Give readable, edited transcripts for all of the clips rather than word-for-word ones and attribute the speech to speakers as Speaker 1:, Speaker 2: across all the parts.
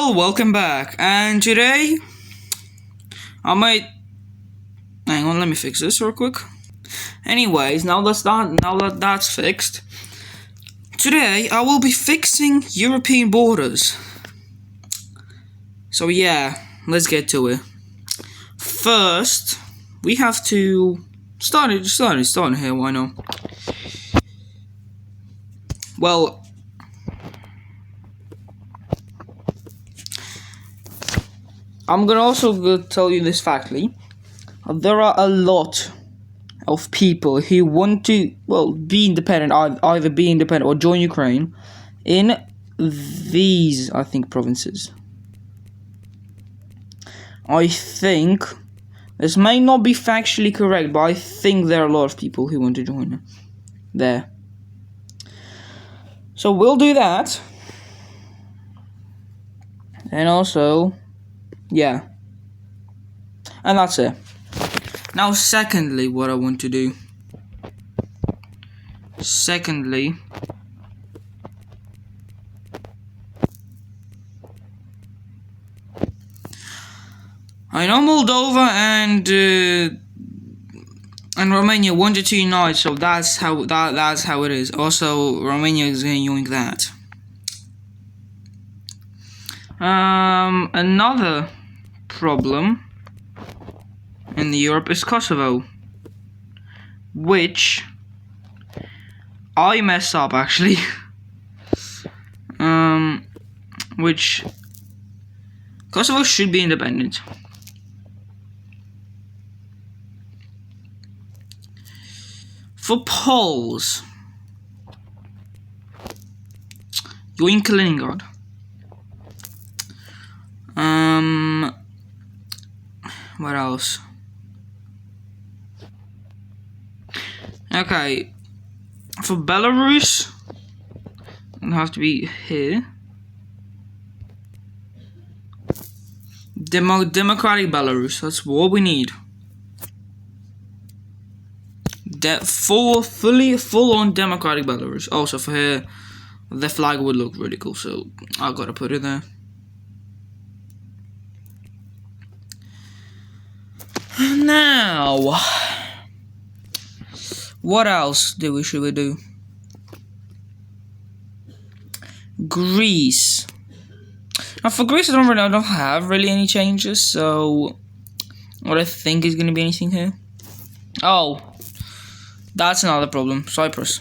Speaker 1: Well, welcome back. And today, I might. Hang on, let me fix this real quick. Anyways, now that that's fixed, today I will be fixing European borders. So yeah, let's get to it. First, we have to start here. Why not? Well, I'm gonna also tell you this factly. There are a lot of people who want to, be independent, either be independent or join Ukraine in these, I think, provinces. I think this may not be factually correct, but I think there are a lot of people who want to join there. So we'll do that. And also, yeah. And that's it. Now, secondly, what I want to do. I know Moldova and Romania wanted to unite, so that's how it is. Also, Romania is going to yoink that. Another problem in Europe is Kosovo, which I messed up actually. Which Kosovo should be independent. For Poles, yoink Kaliningrad. What else? Okay, for Belarus, it'll have to be here. Democratic Belarus, that's what we need. Full-on democratic Belarus. Also for here, the flag would look really cool, so I gotta put it there. Now, what else should we do? Greece. Now for Greece, I don't have really any changes, so what I think is gonna be anything here. Oh, that's another problem. Cyprus.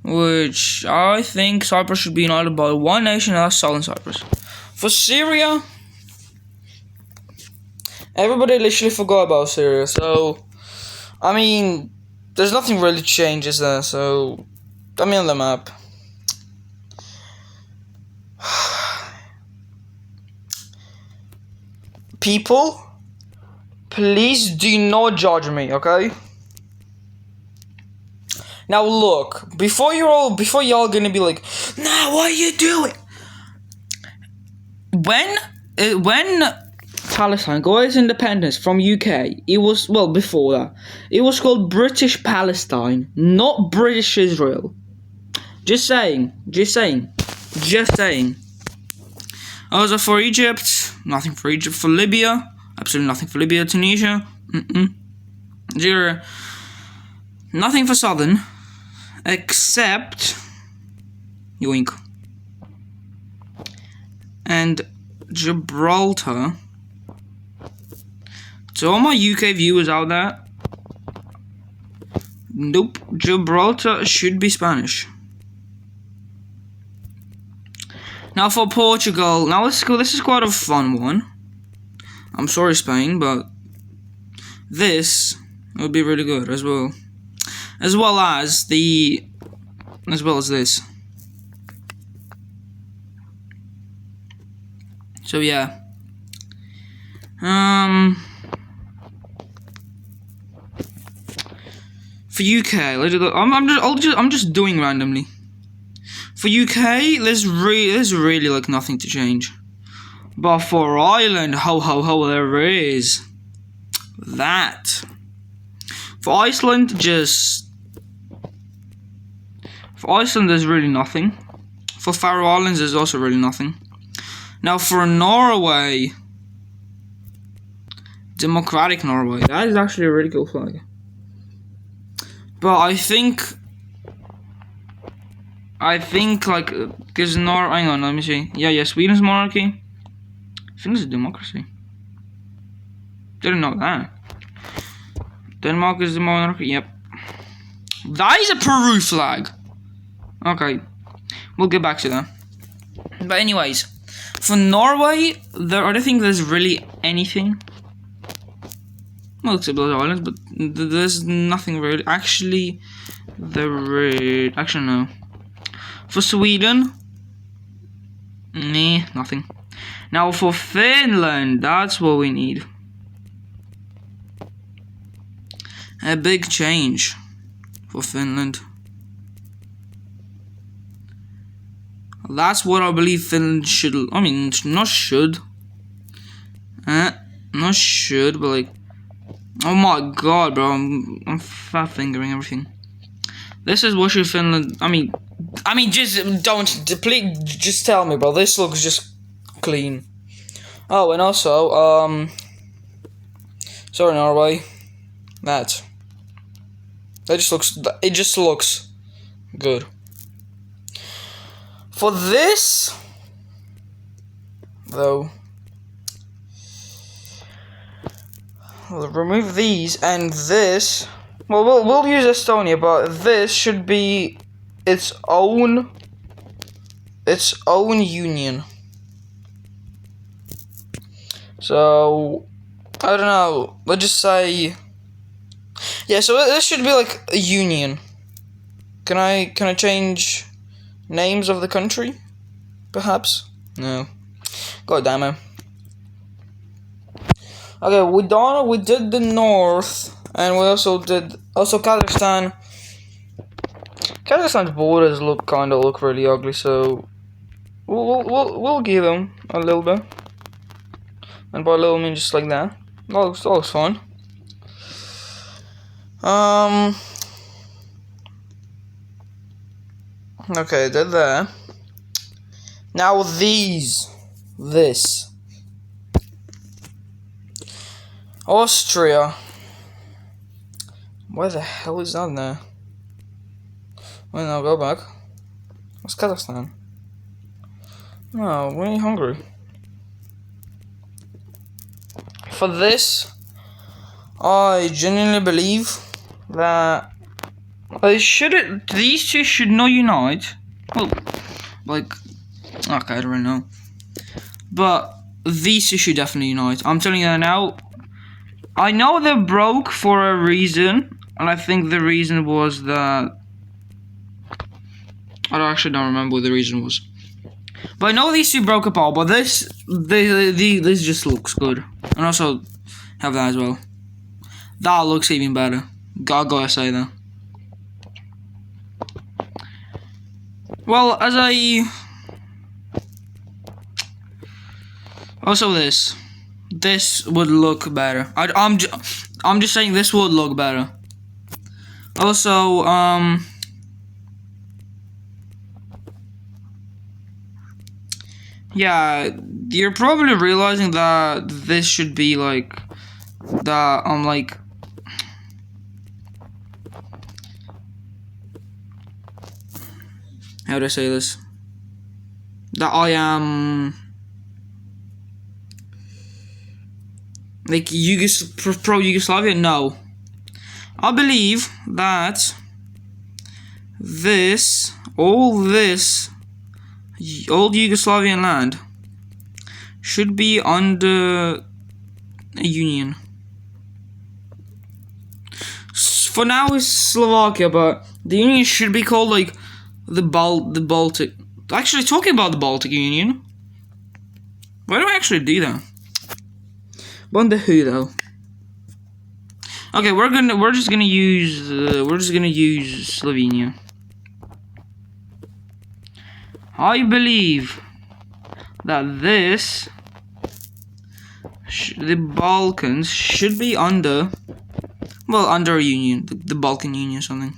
Speaker 1: Which I think Cyprus should be united by one nation, and that's Southern Cyprus. For Syria, everybody literally forgot about Syria, so I mean, there's nothing really changes there, so I mean on the map. People, please do not judge me, okay? Now look, before y'all gonna be like, nah, what are you doing? When Palestine got its independence from UK, it was, before that, it was called British Palestine, not British Israel. Just saying. Also for Egypt, nothing for Egypt. For Libya, absolutely nothing for Libya. Tunisia, Nigeria, nothing for Southern, except yoink. And Gibraltar. So all my UK viewers out there, nope, Gibraltar should be Spanish. Now for Portugal, now let's go. This is quite a fun one. I'm sorry, Spain, but this would be really good as well. As well as this. So yeah. For UK, I'm just doing randomly. For UK, there's really like nothing to change. But for Ireland, ho, there is that. For Iceland, there's really nothing. For Faroe Islands, there's also really nothing. Now for Norway, Democratic Norway. That is actually a really cool flag. But I think like because hang on, let me see. Yeah, Sweden's monarchy. Finland's a democracy. Didn't know that. Denmark is the monarchy. Yep. That is a Peru flag. Okay, we'll get back to that. But anyways, for Norway, I don't think there's really anything. Well, except those islands, but there's nothing really. Actually, actually no. For Sweden, nah, nothing. Now for Finland, that's what we need. A big change for Finland. That's what I believe Finland should. I mean, not should. Not should, but like. Oh my god, bro! I'm fat fingering everything. This is what should Finland. I mean, just don't. Please, just tell me, bro. This looks just clean. Oh, and also, sorry, Norway. That. It just looks good. For this, though, we'll remove these, and this. Well, we'll use Estonia, but this should be its own union. So I don't know. Let's just say, yeah. So this should be like a union. Can I change names of the country? Perhaps? No. God damn it. Okay, we did the north, and we also did Kazakhstan. Kazakhstan's borders look really ugly, so we'll give them a little bit, and by a little I mean just like that. That looks fine. Okay, did that. Now this. Austria. Why the hell is that there? Well, now go back. What's Kazakhstan? No, we need Hungary. For this, I genuinely believe that these two should not unite. Well, like, okay, I don't really know. But these two should definitely unite. I'm telling you that now. I know they're broke for a reason, and I think the reason was that I actually don't remember what the reason was. But I know these two broke apart, but this just looks good. And also have that as well. That looks even better. Gotta say that. Well, also this would look better. I'm just saying this would look better. Also, yeah, you're probably realizing that this should be like that. Like, how do I say this? That I am like pro Yugoslavia. No, I believe that all this old Yugoslavian land should be under a union. For now it's Slovakia, but the union should be called like the Baltic. Actually, talking about the Baltic Union, why do I actually do that? Wonder who though? Okay, we're just gonna use Slovenia. I believe that the Balkans should be under a union, the Balkan Union or something.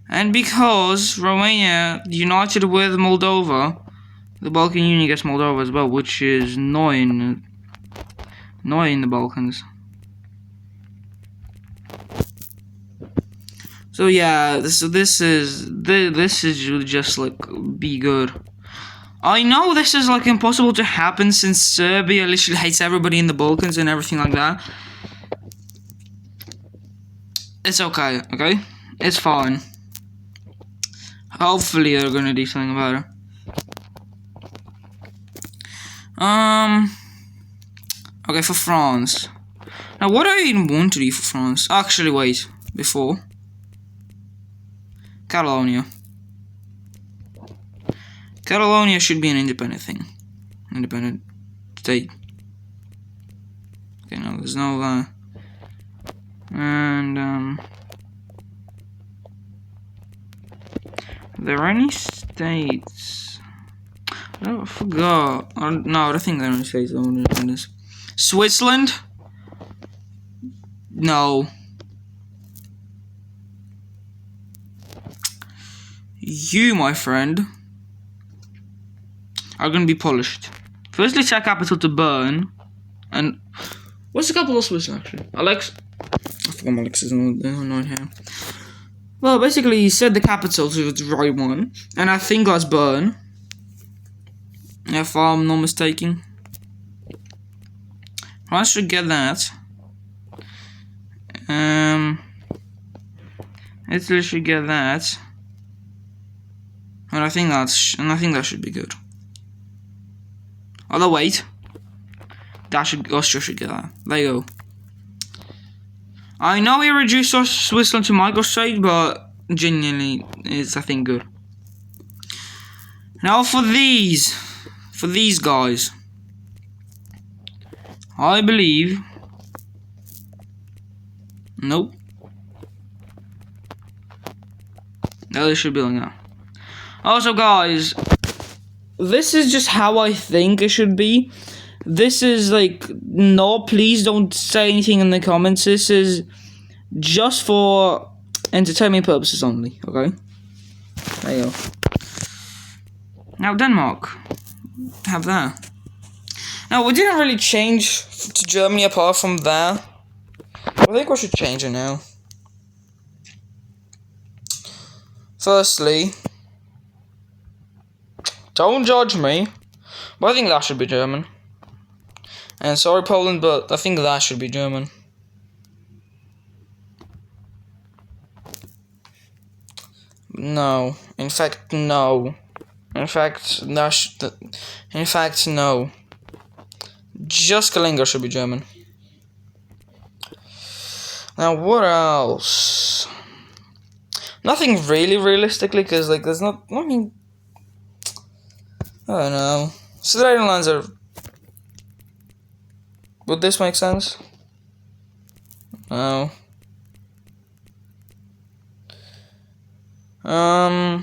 Speaker 1: And because Romania united with Moldova, The Balkan Union gets Moldova as well, which is annoying in the Balkans. So yeah, this is just like be good. I know this is like impossible to happen since Serbia literally hates everybody in the Balkans and everything like that. It's okay, okay? It's fine. Hopefully they're gonna do something about it. Okay, for France. Now, what do I even want to do for France? Actually, wait. Before. Catalonia. Catalonia should be an independent thing. Independent state. Okay, no, there's no, and, there are any states? Oh, I forgot. No, I think there are any states that want independence. Switzerland? No. You, my friend, are gonna be polished. Firstly, set capital to Bern. And what's the capital of Switzerland actually? Alex? I forgot Alex's not here. Well, basically, he said the capital to the right one, and I think that's Bern, if I'm not mistaken. I should get that. Italy should get that, and I think that should be good. Although wait, Austria should get that. There you go. I know we reduced Switzerland to microstate, but genuinely, it's I think good. Now for these guys, I believe. Nope. No, they should be like that. Also, guys, this is just how I think it should be. This is like, no, please don't say anything in the comments. This is just for entertainment purposes only, okay? There you go. Now, Denmark. Have that. Now, we didn't really change to Germany apart from that. I think we should change it now. Firstly, don't judge me, but I think that should be German. And sorry, Poland, but I think that should be German. No. In fact, no. In fact, no. Just Kalinga should be German. Now, what else? Nothing really realistically, because, like, there's not... I mean... I don't know. Sudeten lands are... Would this make sense? No. Yeah,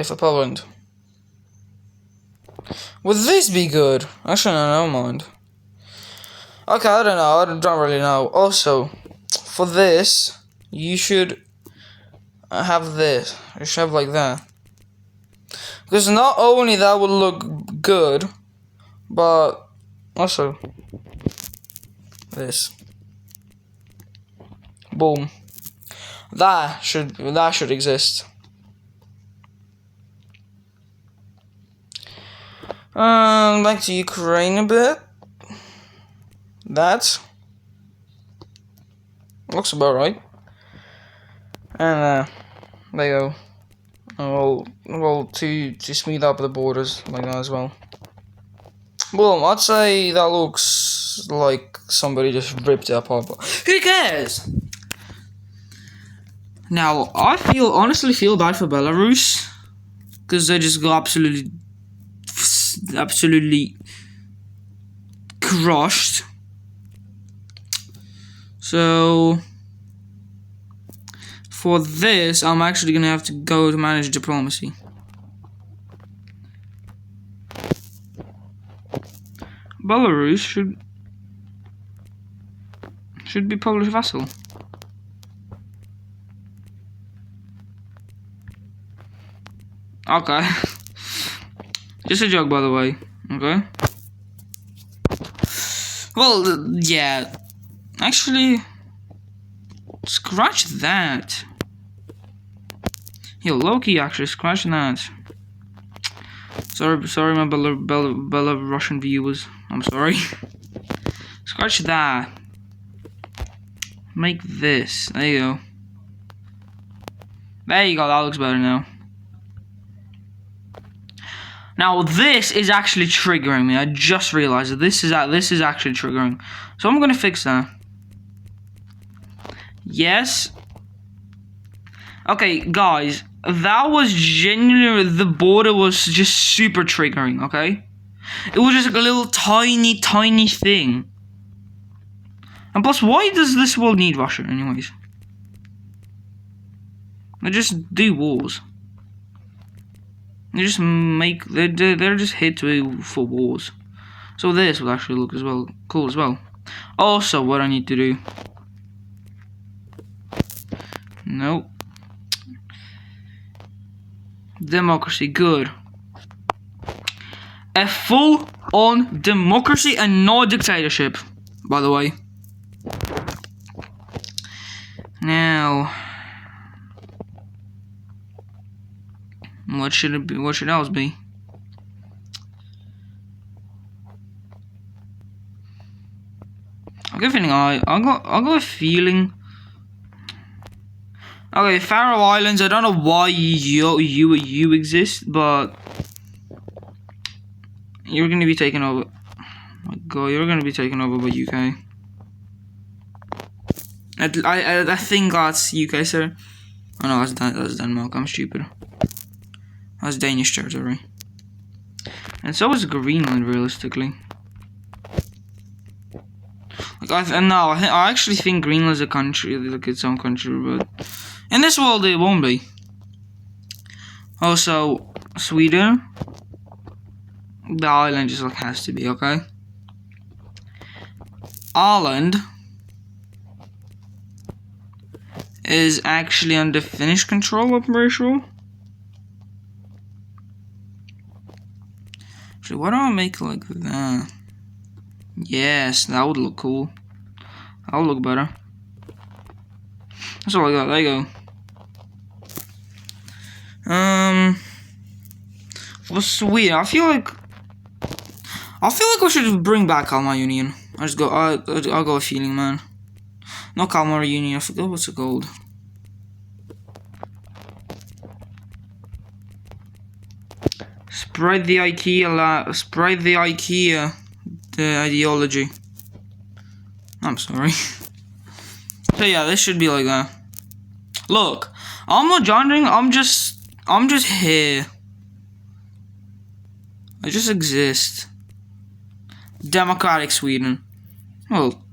Speaker 1: for Poland. Would this be good? Actually, no, never mind. Okay, I don't know. I don't really know. Also, for this, you should have this. You should have like that. Because not only that would look good, but also this. Boom. That should exist. Back to Ukraine a bit. That looks about right. And there you go. Well, to smooth up the borders like that as well. Well, I'd say that looks like somebody just ripped it apart, but who cares? Now, I honestly feel bad for Belarus, because they just got absolutely crushed. So, for this, I'm actually gonna have to go to manage diplomacy. Belarus should be Polish vassal. Okay. Just a joke, by the way. Okay. Well, yeah. Actually, scratch that. Yo, Loki, actually, scratch that. Sorry, my Belarusian viewers. I'm sorry. Scratch that. Make this. There you go. There you go. That looks better now. Now this is actually triggering me. I just realized that this is actually triggering. So I'm gonna fix that. Yes. Okay, guys. That was genuinely, the border was just super triggering, okay? It was just like a little tiny thing. And plus, why does this world need Russia anyways? They just do wars. They just make, they're just here for wars. So this would actually look as well, cool as well. Also, what I need to do. Nope. Democracy, good. A full-on democracy and no dictatorship, by the way. Now, what should it be? What should else be? I got a feeling I got a feeling. Okay, Faroe Islands. I don't know why you exist, but you're gonna be taken over. Oh my God, you're gonna be taken over by UK. I think that's UK, sir. Oh no, that's Denmark. I'm stupid. That's Danish territory. And so is Greenland, realistically. Like I actually think Greenland's a country, like its own country, but in this world it won't be. Also, Sweden, the island just like has to be, okay. Ireland is actually under Finnish control, I'm pretty sure. Actually, why don't I make it like that? Yes, that would look cool. That would look better. That's all I got. There you go. For Sweden, I feel like we should bring back Kalmar Union. I'll go a feeling, man. Not Kalmar Union. I forgot what's it called. Spread the IKEA. The ideology. I'm sorry. So yeah, this should be like that. Look, I'm not joining. I'm just here. I just exist. Democratic Sweden. Well,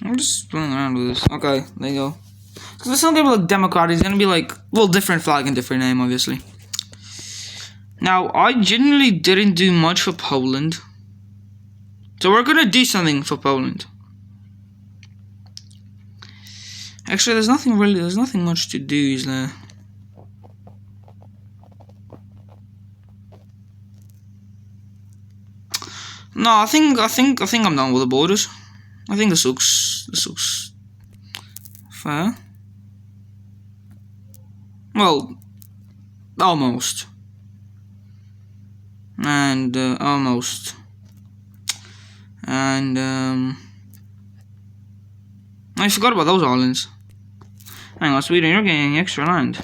Speaker 1: I'm just playing around with this. Okay, there you go. Because it's not gonna be like democratic. It's gonna be like, well, different flag and different name, obviously. Now, I genuinely didn't do much for Poland. So we're gonna do something for Poland. Actually, there's nothing much to do, is there? No, I think I'm done with the borders. I think this looks fair. Well, almost. And almost. And I forgot about those islands. Hang on, Sweden, you're getting extra land.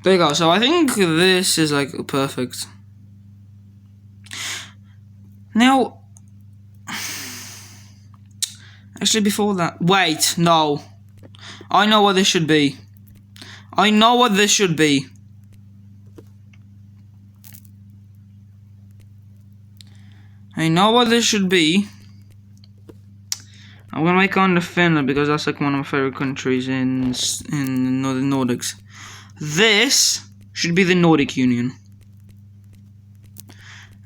Speaker 1: There you go. So I think this is like perfect. Now, actually, before that, wait, no. I know what this should be. I know what this should be. I know what this should be. I'm gonna make on the Finland because that's like one of my favorite countries in the Nordics. This should be the Nordic Union.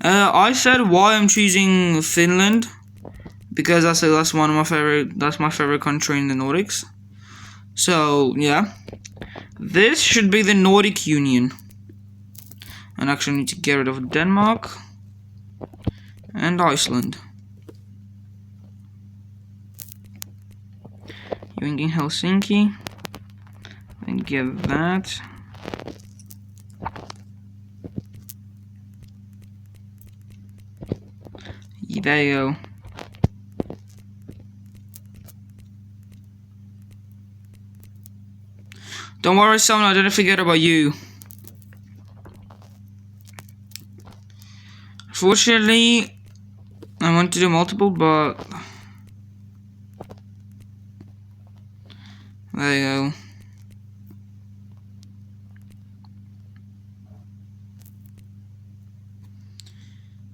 Speaker 1: I said why I'm choosing Finland because that's one of my favorite. That's my favorite country in the Nordics. So yeah, this should be the Nordic Union. And actually, I need to get rid of Denmark and Iceland. You're in Helsinki. And get that. There you go. Don't worry, son, I didn't forget about you. Fortunately, I want to do multiple, but there you go.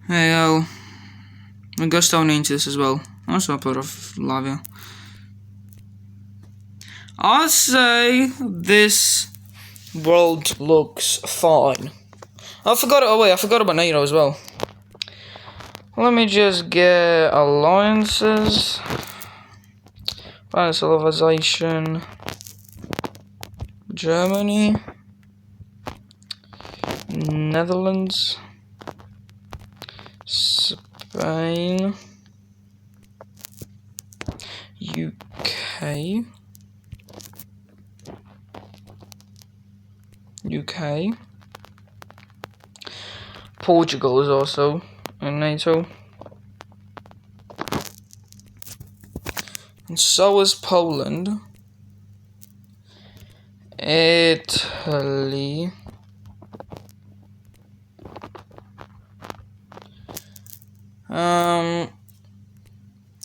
Speaker 1: There you go. We got stone into this as well. Also a part of Latvia. I'd say this world looks fine. I forgot. Oh wait, I forgot about NATO as well. Let me just get alliances. Civilization. Germany. Netherlands. Spain. UK. Portugal is also in NATO. And so is Poland. Italy.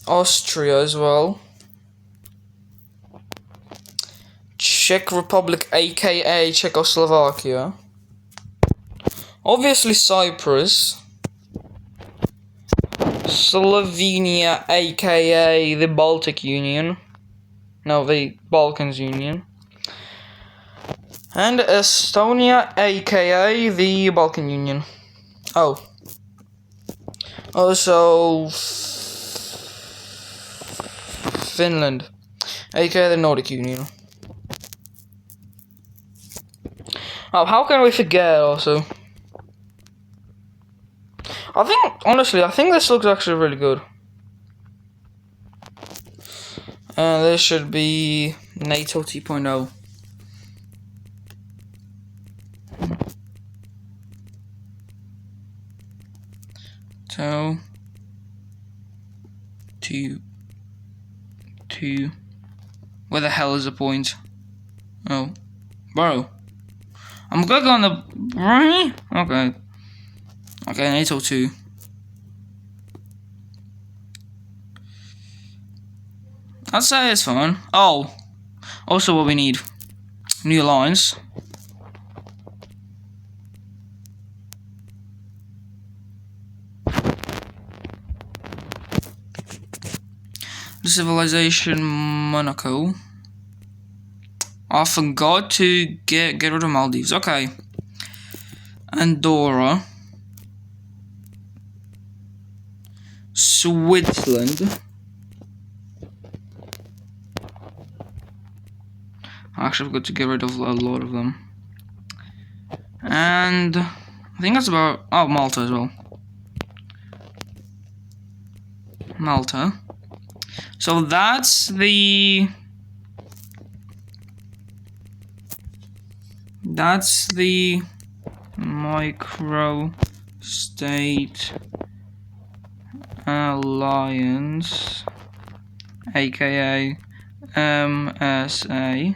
Speaker 1: Austria as well. Czech Republic, aka Czechoslovakia. Obviously Cyprus. Slovenia, aka the Baltic Union. No, the Balkans Union. And Estonia, aka the Balkan Union. Oh. Also Finland, aka the Nordic Union. Oh, how can we forget also? Honestly, I think this looks actually really good. And this should be NATO 2.0. So, two. Where the hell is the point? Oh, bro. I'm gonna go on the right. Okay, NATO 2. I'd say it's fine. Oh, also what we need: new alliance. Civilization Monaco. I forgot to get rid of Maldives. Okay. Andorra. Switzerland. Actually, I've got to get rid of a lot of them. And I think that's about... Oh, Malta as well. Malta. So that's the micro state alliance, aka MSA.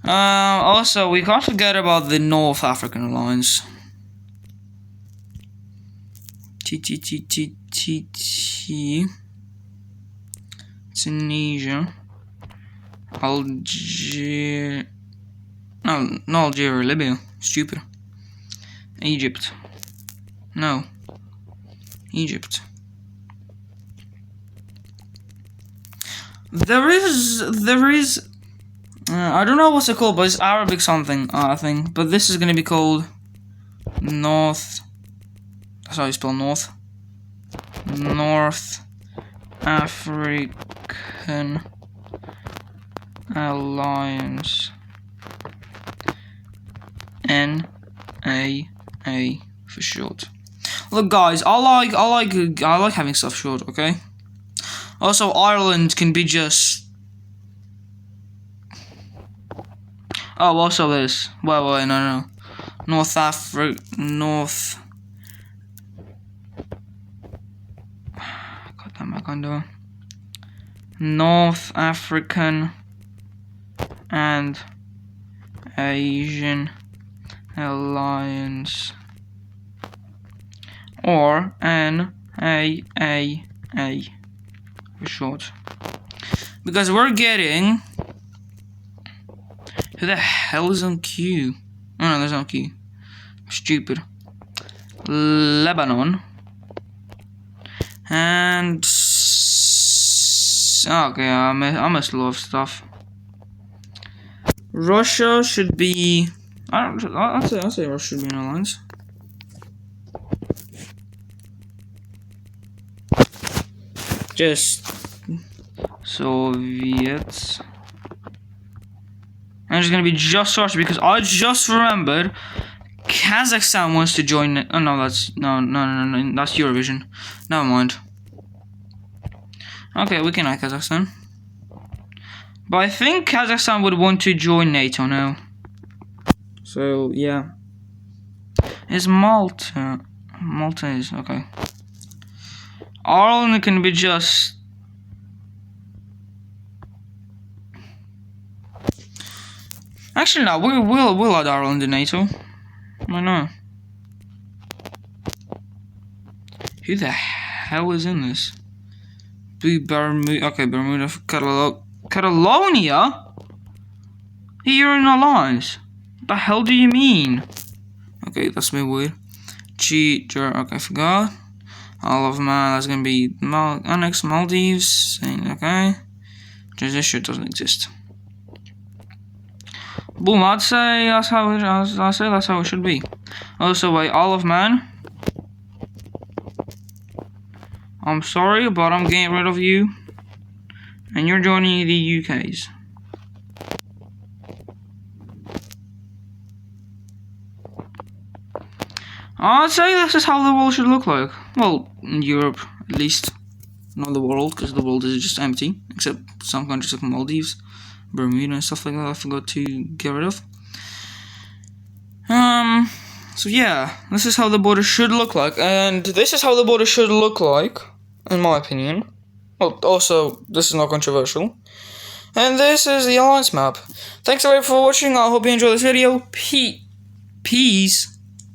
Speaker 1: Also, we can't forget about the North African Alliance. Tunisia. Algeria. No, not Algeria, Libya. Stupid. Egypt. No. Egypt. There is. I don't know what's it called, but it's Arabic something, I think. But this is gonna be called North That's how you spell North. North African Alliance. NAA for short. Look, guys, I like having stuff short. Okay. Also, Ireland can be just. Oh, also this. Wait, no. North Africa. North. God damn, I can't do it. North African and Asian Alliance, or NAAA for short, because we're getting. Who the hell is on Q? Oh no, there's no Q. Stupid. Lebanon and okay, I missed a lot of stuff. Russia should be. I'd say Russia should be in alliance. Just Soviets. And it's gonna be just Russia because I just remembered Kazakhstan wants to join. Oh no, that's no, that's Eurovision. Never mind. Okay, we can add Kazakhstan. But I think Kazakhstan would want to join NATO now. So, yeah. Is Malta. Malta is, okay. Ireland can be just. Actually, no, we'll add Ireland to NATO. Why not? Who the hell is in this? Bermuda. Okay, Bermuda. Catalonia? You're in alliance. What the hell do you mean? Okay, that's a bit weird. Cheater. Okay, I forgot. All of Man. That's gonna be Annex Maldives. Okay. Just this shit doesn't exist. Boom. I'd say that's how it should be. Also, wait. All of Man. I'm sorry, but I'm getting rid of you. And you're joining the UK's. I'd say this is how the world should look like. Well, in Europe, at least. Not the world, because the world is just empty. Except some countries like Maldives, Bermuda, and stuff like that I forgot to get rid of. So yeah, this is how the border should look like. And this is how the border should look like, in my opinion. Well, also, this is not controversial. And this is the alliance map. Thanks everybody for watching. I hope you enjoyed this video. Peace.